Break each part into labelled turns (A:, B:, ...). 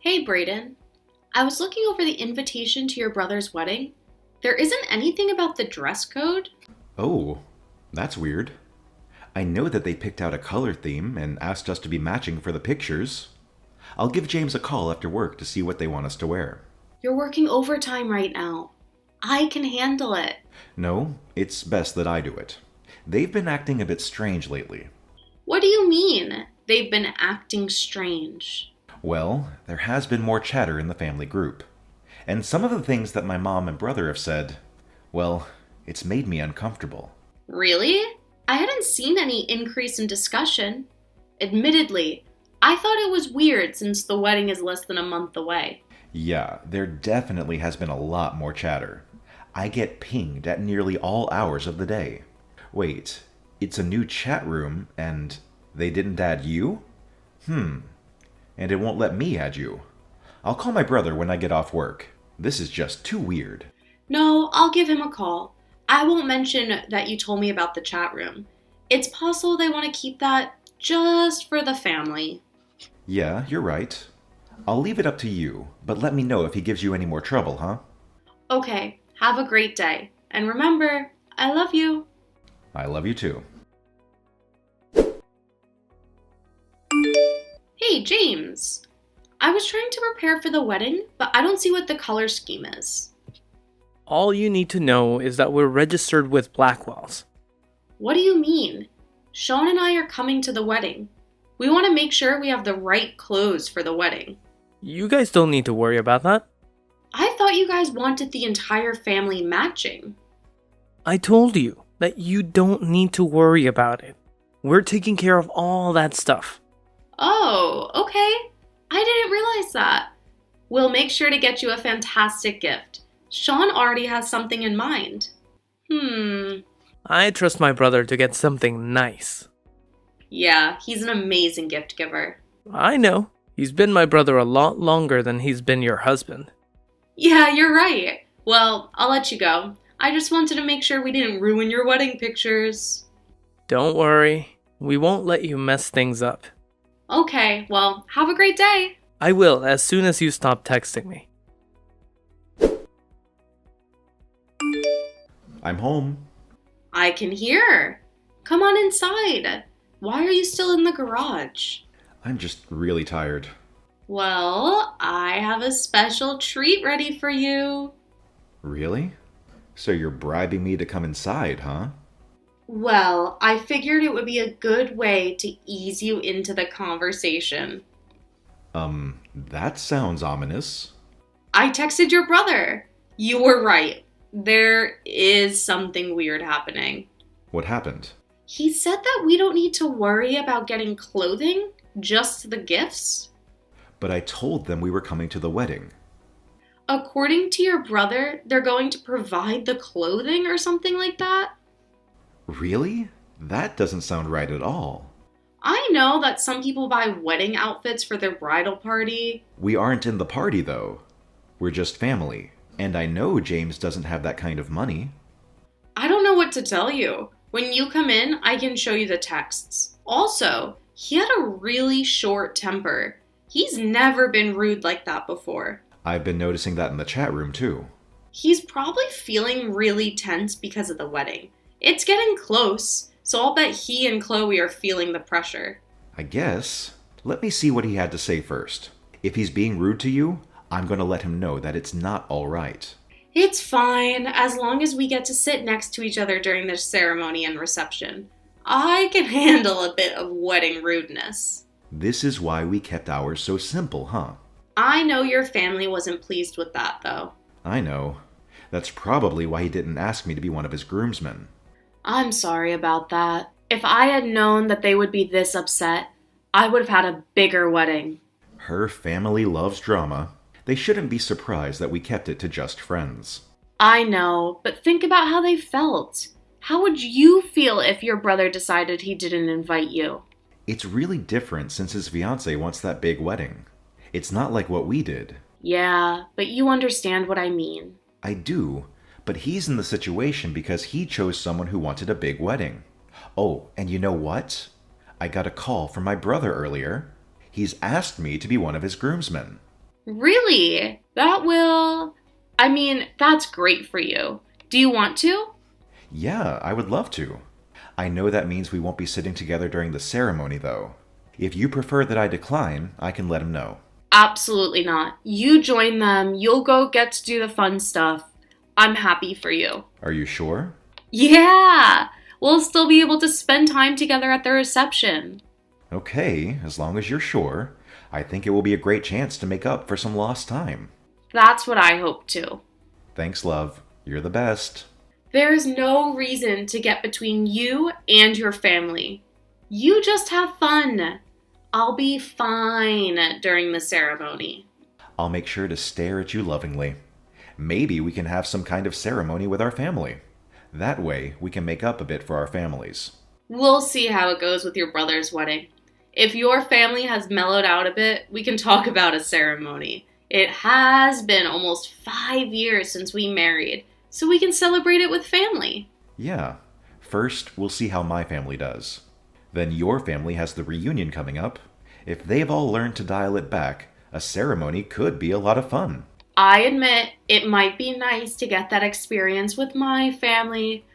A: Hey, Brayden. I was looking over the invitation to your brother's wedding. There isn't anything about the dress code.
B: Oh, that's weird. I know that they picked out a color theme and asked us to be matching for the pictures. I'll give James a call after work to see what they want us to wear.
A: You're working overtime right now. I can handle it.
B: No, it's best that I do it. They've been acting a bit strange lately.
A: What do you mean, they've been acting strange?
B: Well, there has been more chatter in the family group. And some of the things that my mom and brother have said, well, it's made me uncomfortable.
A: Really? I hadn't seen any increase in discussion. Admittedly, I thought it was weird since the wedding is less than a month away.
B: Yeah, there definitely has been a lot more chatter. I get pinged at nearly all hours of the day. Wait, it's a new chat room and they didn't add you? And it won't let me add you. I'll call my brother when I get off work. This is just too weird.
A: No, I'll give him a call. I won't mention that you told me about the chat room. It's possible they want to keep that just for the family.
B: Yeah, you're right. I'll leave it up to you, but let me know if he gives you any more trouble, huh?
A: Okay, have a great day. And remember, I love you.
B: I love you too.
A: Hey, James. I was trying to prepare for the wedding, but I don't see what the color scheme is.
C: All you need to know is that we're registered with Blackwell's.
A: What do you mean? Sean and I are coming to the wedding. We want to make sure we have the right clothes for the wedding.
C: You guys don't need to worry about that.
A: I thought you guys wanted the entire family matching.
C: I told you that you don't need to worry about it. We're taking care of all that stuff.
A: Oh, okay. I didn't realize that. We'll make sure to get you a fantastic gift. Sean already has something in mind.
C: I trust my brother to get something nice.
A: Yeah, he's an amazing gift giver.
C: I know. He's been my brother a lot longer than he's been your husband.
A: Yeah, you're right. Well, I'll let you go. I just wanted to make sure we didn't ruin your wedding pictures.
C: Don't worry. We won't let you mess things up.
A: Okay, well, have a great day.
C: I will as soon as you stop texting me.
B: I'm home.
A: I can hear. Come on inside. Why are you still in the garage?
B: I'm just really tired.
A: Well, I have a special treat ready for you.
B: Really? So you're bribing me to come inside, huh?
A: Well, I figured it would be a good way to ease you into the conversation.
B: That sounds ominous.
A: I texted your brother. You were right. There is something weird happening.
B: What happened?
A: He said that we don't need to worry about getting clothing, just the gifts.
B: But I told them we were coming to the wedding.
A: According to your brother, they're going to provide the clothing or something like that?
B: Really? That doesn't sound right at all.
A: I know that some people buy wedding outfits for their bridal party.
B: We aren't in the party, though. We're just family. And I know James doesn't have that kind of money.
A: I don't know what to tell you. When you come in, I can show you the texts. Also, he had a really short temper. He's never been rude like that before.
B: I've been noticing that in the chat room, too.
A: He's probably feeling really tense because of the wedding. It's getting close, so I'll bet he and Chloe are feeling the pressure.
B: I guess. Let me see what he had to say first. If he's being rude to you, I'm going to let him know that it's not all right.
A: It's fine, as long as we get to sit next to each other during the ceremony and reception. I can handle a bit of wedding rudeness.
B: This is why we kept ours so simple, huh?
A: I know your family wasn't pleased with that, though.
B: I know. That's probably why he didn't ask me to be one of his groomsmen.
A: I'm sorry about that. If I had known that they would be this upset, I would have had a bigger wedding.
B: Her family loves drama. They shouldn't be surprised that we kept it to just friends.
A: I know, but think about how they felt. How would you feel if your brother decided he didn't invite you?
B: It's really different since his fiancée wants that big wedding. It's not like what we did.
A: Yeah, but you understand what I mean.
B: I do, but he's in the situation because he chose someone who wanted a big wedding. Oh, and you know what? I got a call from my brother earlier. He's asked me to be one of his groomsmen.
A: Really? That's great for you. Do you want to?
B: Yeah, I would love to. I know that means we won't be sitting together during the ceremony, though. If you prefer that I decline, I can let him know.
A: Absolutely not. You join them, you'll go get to do the fun stuff. I'm happy for you.
B: Are you sure?
A: Yeah! We'll still be able to spend time together at the reception.
B: Okay, as long as you're sure. I think it will be a great chance to make up for some lost time.
A: That's what I hope too.
B: Thanks, love. You're the best.
A: There is no reason to get between you and your family. You just have fun. I'll be fine during the ceremony.
B: I'll make sure to stare at you lovingly. Maybe we can have some kind of ceremony with our family. That way, we can make up a bit for our families.
A: We'll see how it goes with your brother's wedding. If your family has mellowed out a bit, we can talk about a ceremony. It has been almost 5 years since we married, so we can celebrate it with family.
B: Yeah. First, we'll see how my family does. Then your family has the reunion coming up. If they've all learned to dial it back, a ceremony could be a lot of fun.
A: I admit it might be nice to get that experience with my family,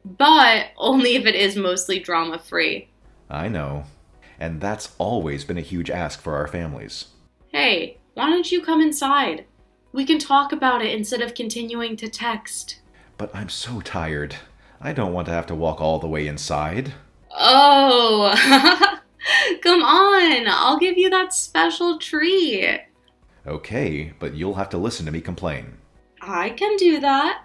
A: but only if it is mostly drama-free.
B: I know. And that's always been a huge ask for our families.
A: Hey, why don't you come inside? We can talk about it instead of continuing to text.
B: But I'm so tired. I don't want to have to walk all the way inside.
A: Oh, come on. I'll give you that special treat.
B: Okay, but you'll have to listen to me complain.
A: I can do that.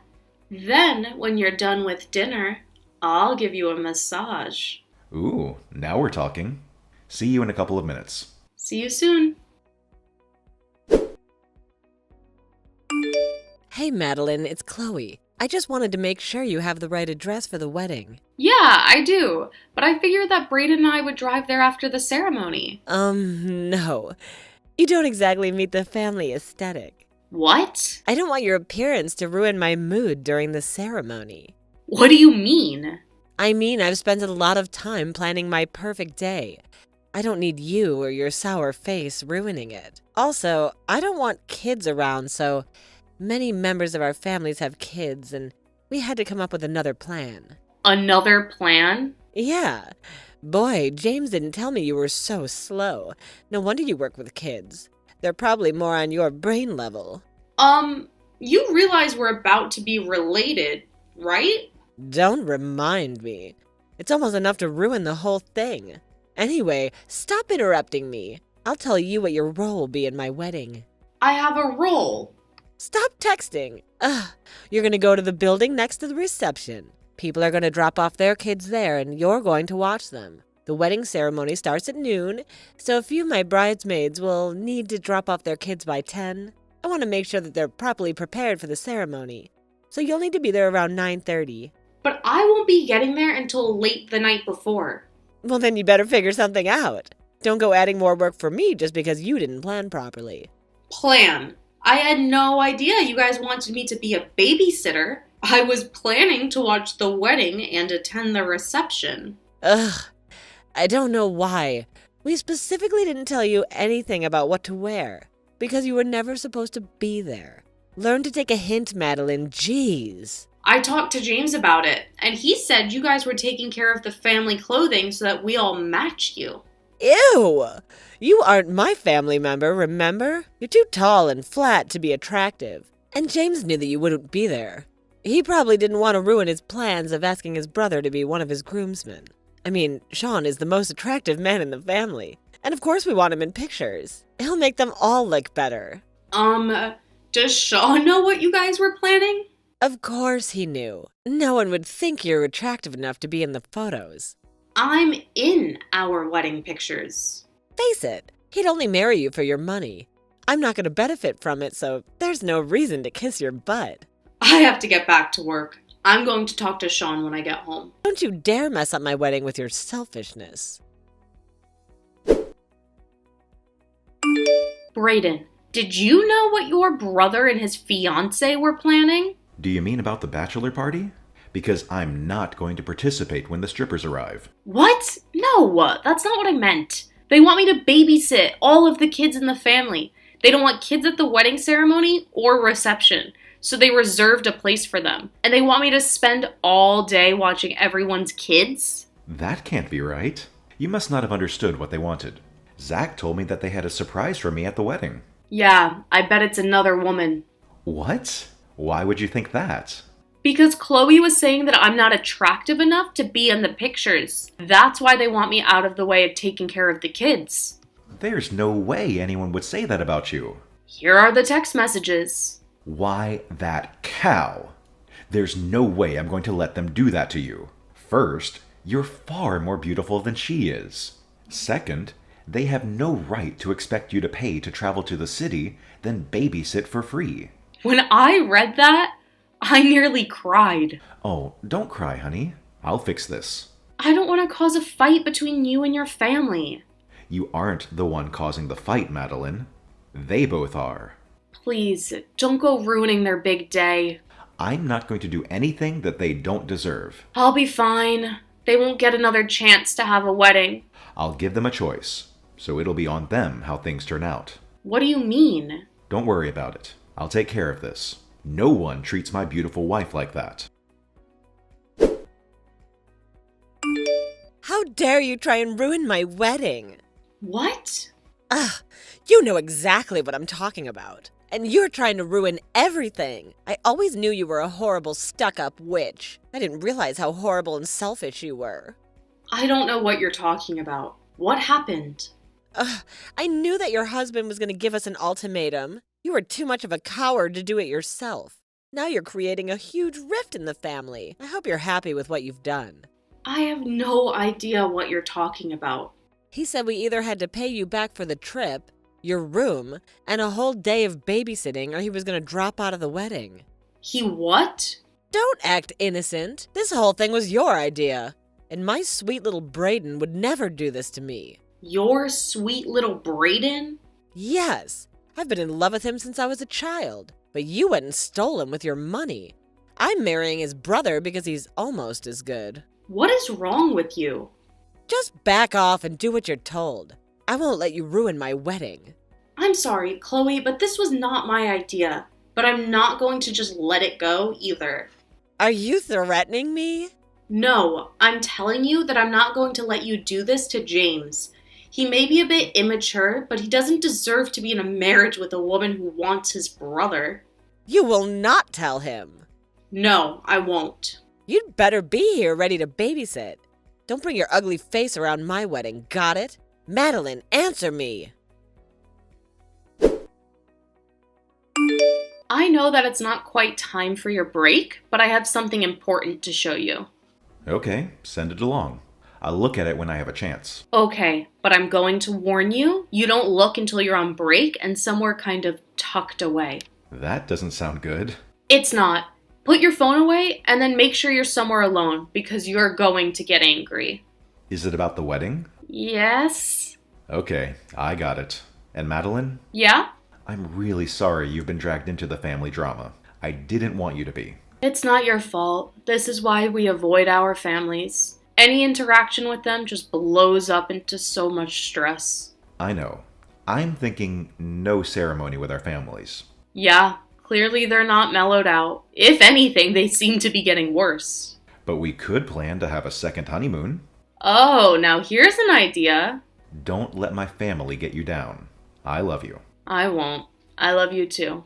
A: Then, when you're done with dinner, I'll give you a massage.
B: Ooh, now we're talking. See you in a couple of minutes.
A: See you soon.
D: Hey, Madeline, it's Chloe. I just wanted to make sure you have the right address for the wedding.
A: Yeah, I do. But I figured that Braden and I would drive there after the ceremony.
D: No. You don't exactly meet the family aesthetic.
A: What?
D: I don't want your appearance to ruin my mood during the ceremony.
A: What do you mean?
D: I mean, I've spent a lot of time planning my perfect day. I don't need you or your sour face ruining it. Also, I don't want kids around, so many members of our families have kids, and we had to come up with another plan.
A: Another plan?
D: Yeah. Boy, James didn't tell me you were so slow. No wonder you work with kids. They're probably more on your brain level.
A: You realize we're about to be related, right?
D: Don't remind me. It's almost enough to ruin the whole thing. Anyway, stop interrupting me. I'll tell you what your role will be in my wedding.
A: I have a role.
D: Stop texting. You're going to go to the building next to the reception. People are going to drop off their kids there, and you're going to watch them. The wedding ceremony starts at noon, so a few of my bridesmaids will need to drop off their kids by 10. I want to make sure that they're properly prepared for the ceremony, so you'll need to be there around 9:30.
A: But I won't be getting there until late the night before.
D: Well, then you better figure something out. Don't go adding more work for me just because you didn't plan properly.
A: Plan? I had no idea you guys wanted me to be a babysitter. I was planning to watch the wedding and attend the reception.
D: Ugh, I don't know why. We specifically didn't tell you anything about what to wear, because you were never supposed to be there. Learn to take a hint, Madeline. Jeez.
A: I talked to James about it, and he said you guys were taking care of the family clothing so that we all matched you.
D: Ew! You aren't my family member, remember? You're too tall and flat to be attractive. And James knew that you wouldn't be there. He probably didn't want to ruin his plans of asking his brother to be one of his groomsmen. I mean, Sean is the most attractive man in the family. And of course we want him in pictures. He'll make them all look better.
A: Does Sean know what you guys were planning?
D: Of course he knew. No one would think you're attractive enough to be in the photos.
A: I'm in our wedding pictures.
D: Face it, he'd only marry you for your money. I'm not going to benefit from it, so there's no reason to kiss your butt.
A: I have to get back to work. I'm going to talk to Sean when I get home.
D: Don't you dare mess up my wedding with your selfishness.
A: Braden, did you know what your brother and his fiancée were planning?
B: Do you mean about the bachelor party? Because I'm not going to participate when the strippers arrive.
A: What? No, that's not what I meant. They want me to babysit all of the kids in the family. They don't want kids at the wedding ceremony or reception, so they reserved a place for them. And they want me to spend all day watching everyone's kids?
B: That can't be right. You must not have understood what they wanted. Zach told me that they had a surprise for me at the wedding.
A: Yeah, I bet it's another woman.
B: What? Why would you think that?
A: Because Chloe was saying that I'm not attractive enough to be in the pictures. That's why they want me out of the way of taking care of the kids.
B: There's no way anyone would say that about you.
A: Here are the text messages.
B: Why that cow? There's no way I'm going to let them do that to you. First, you're far more beautiful than she is. Second, they have no right to expect you to pay to travel to the city, then babysit for free.
A: When I read that, I nearly cried.
B: Oh, don't cry, honey. I'll fix this.
A: I don't want to cause a fight between you and your family.
B: You aren't the one causing the fight, Madeline. They both are.
A: Please, don't go ruining their big day.
B: I'm not going to do anything that they don't deserve.
A: I'll be fine. They won't get another chance to have a wedding.
B: I'll give them a choice, so it'll be on them how things turn out.
A: What do you mean?
B: Don't worry about it. I'll take care of this. No one treats my beautiful wife like that.
D: How dare you try and ruin my wedding?
A: What?
D: Ugh, you know exactly what I'm talking about. And you're trying to ruin everything. I always knew you were a horrible, stuck-up witch. I didn't realize how horrible and selfish you were.
A: I don't know what you're talking about. What happened?
D: Ugh, I knew that your husband was going to give us an ultimatum. You were too much of a coward to do it yourself. Now you're creating a huge rift in the family. I hope you're happy with what you've done.
A: I have no idea what you're talking about.
D: He said we either had to pay you back for the trip, your room, and a whole day of babysitting, or he was going to drop out of the wedding.
A: He what?
D: Don't act innocent. This whole thing was your idea. And my sweet little Brayden would never do this to me.
A: Your sweet little Brayden?
D: Yes. I've been in love with him since I was a child. But you went and stole him with your money. I'm marrying his brother because he's almost as good.
A: What is wrong with you?
D: Just back off and do what you're told. I won't let you ruin my wedding.
A: I'm sorry, Chloe, but this was not my idea. But I'm not going to just let it go either.
D: Are you threatening me?
A: No, I'm telling you that I'm not going to let you do this to James. He may be a bit immature, but he doesn't deserve to be in a marriage with a woman who wants his brother.
D: You will not tell him.
A: No, I won't.
D: You'd better be here ready to babysit. Don't bring your ugly face around my wedding, got it? Madeline, answer me.
A: I know that it's not quite time for your break, but I have something important to show you.
B: Okay, send it along. I'll look at it when I have a chance.
A: Okay, but I'm going to warn you, you don't look until you're on break and somewhere kind of tucked away.
B: That doesn't sound good.
A: It's not. Put your phone away and then make sure you're somewhere alone because you're going to get angry.
B: Is it about the wedding?
A: Yes?
B: Okay, I got it. And Madeline?
A: Yeah?
B: I'm really sorry you've been dragged into the family drama. I didn't want you to be.
A: It's not your fault. This is why we avoid our families. Any interaction with them just blows up into so much stress.
B: I know. I'm thinking no ceremony with our families.
A: Yeah, clearly they're not mellowed out. If anything, they seem to be getting worse.
B: But we could plan to have a second honeymoon.
A: Oh, now here's an idea.
B: Don't let my family get you down. I love you.
A: I won't. I love you too.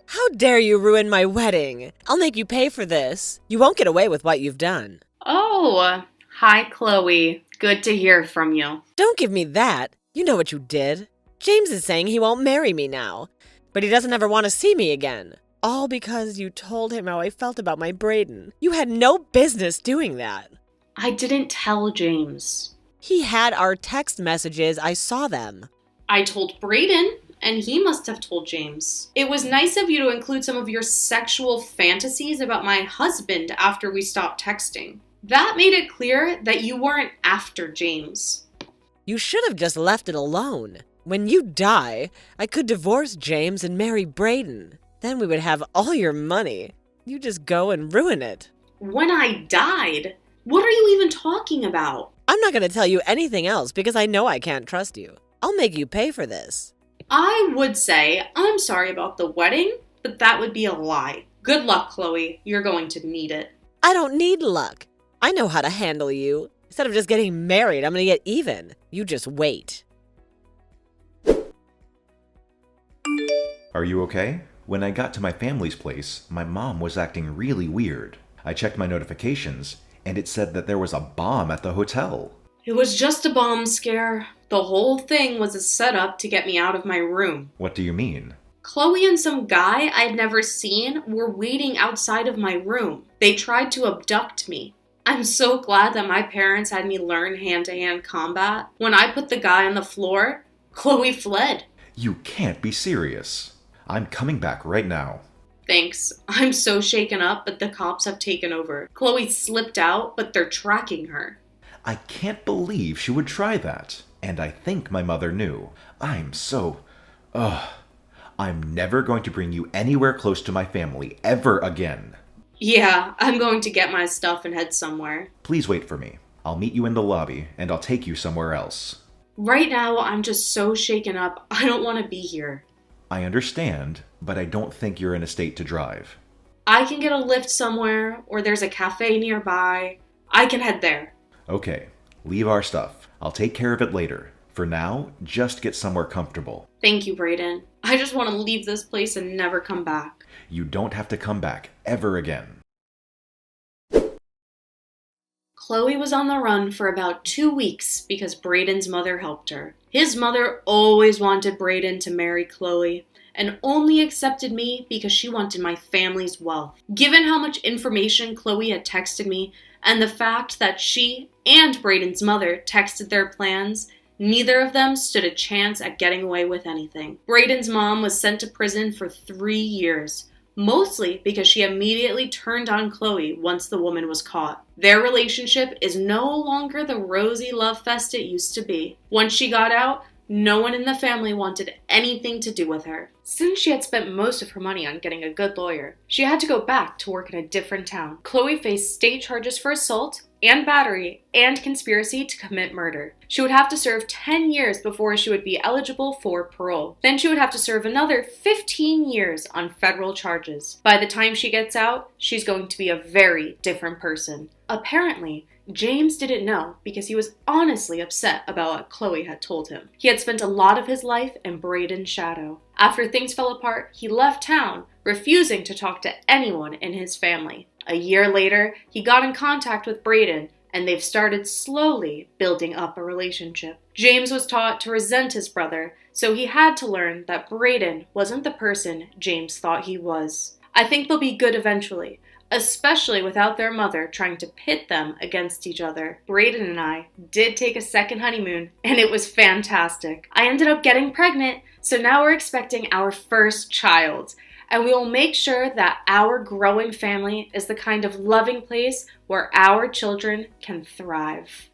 D: How dare you ruin my wedding? I'll make you pay for this. You won't get away with what you've done.
A: Oh, hi Chloe. Good to hear from you.
D: Don't give me that. You know what you did. James is saying he won't marry me now, but he doesn't ever want to see me again. All because you told him how I felt about my Brayden. You had no business doing that.
A: I didn't tell James.
D: He had our text messages. I saw them.
A: I told Brayden, and he must have told James. It was nice of you to include some of your sexual fantasies about my husband after we stopped texting. That made it clear that you weren't after James.
D: You should have just left it alone. When you die, I could divorce James and marry Brayden. Then we would have all your money. You just go and ruin it.
A: When I died? What are you even talking about?
D: I'm not going to tell you anything else because I know I can't trust you. I'll make you pay for this.
A: I would say I'm sorry about the wedding, but that would be a lie. Good luck, Chloe. You're going to need it.
D: I don't need luck. I know how to handle you. Instead of just getting married, I'm going to get even. You just wait.
B: Are you okay? When I got to my family's place, my mom was acting really weird. I checked my notifications, and it said that there was a bomb at the hotel.
A: It was just a bomb scare. The whole thing was a setup to get me out of my room.
B: What do you mean?
A: Chloe and some guy I'd never seen were waiting outside of my room. They tried to abduct me. I'm so glad that my parents had me learn hand-to-hand combat. When I put the guy on the floor, Chloe fled.
B: You can't be serious. I'm coming back right now.
A: Thanks. I'm so shaken up, but the cops have taken over. Chloe slipped out, but they're tracking her.
B: I can't believe she would try that. And I think my mother knew. I'm never going to bring you anywhere close to my family ever again.
A: Yeah, I'm going to get my stuff and head somewhere.
B: Please wait for me. I'll meet you in the lobby, and I'll take you somewhere else.
A: Right now, I'm just so shaken up, I don't want to be here.
B: I understand, but I don't think you're in a state to drive.
A: I can get a lift somewhere, or there's a cafe nearby. I can head there.
B: Okay, leave our stuff. I'll take care of it later. For now, just get somewhere comfortable.
A: Thank you, Brayden. I just want to leave this place and never come back.
B: You don't have to come back ever again.
A: Chloe was on the run for about 2 weeks because Brayden's mother helped her. His mother always wanted Brayden to marry Chloe and only accepted me because she wanted my family's wealth. Given how much information Chloe had texted me and the fact that she and Brayden's mother texted their plans, neither of them stood a chance at getting away with anything. Brayden's mom was sent to prison for 3 years, mostly because she immediately turned on Chloe once the woman was caught. Their relationship is no longer the rosy love fest it used to be. Once she got out, no one in the family wanted anything to do with her. Since she had spent most of her money on getting a good lawyer, she had to go back to work in a different town. Chloe faced state charges for assault and battery and conspiracy to commit murder. She would have to serve 10 years before she would be eligible for parole. Then she would have to serve another 15 years on federal charges. By the time she gets out, she's going to be a very different person. Apparently, James didn't know because he was honestly upset about what Chloe had told him. He had spent a lot of his life in Brayden's shadow. After things fell apart, he left town, refusing to talk to anyone in his family. A year later, he got in contact with Brayden, and they've started slowly building up a relationship. James was taught to resent his brother, so he had to learn that Brayden wasn't the person James thought he was. I think they'll be good eventually, especially without their mother trying to pit them against each other. Brayden and I did take a second honeymoon, and it was fantastic. I ended up getting pregnant, so now we're expecting our first child. And we will make sure that our growing family is the kind of loving place where our children can thrive.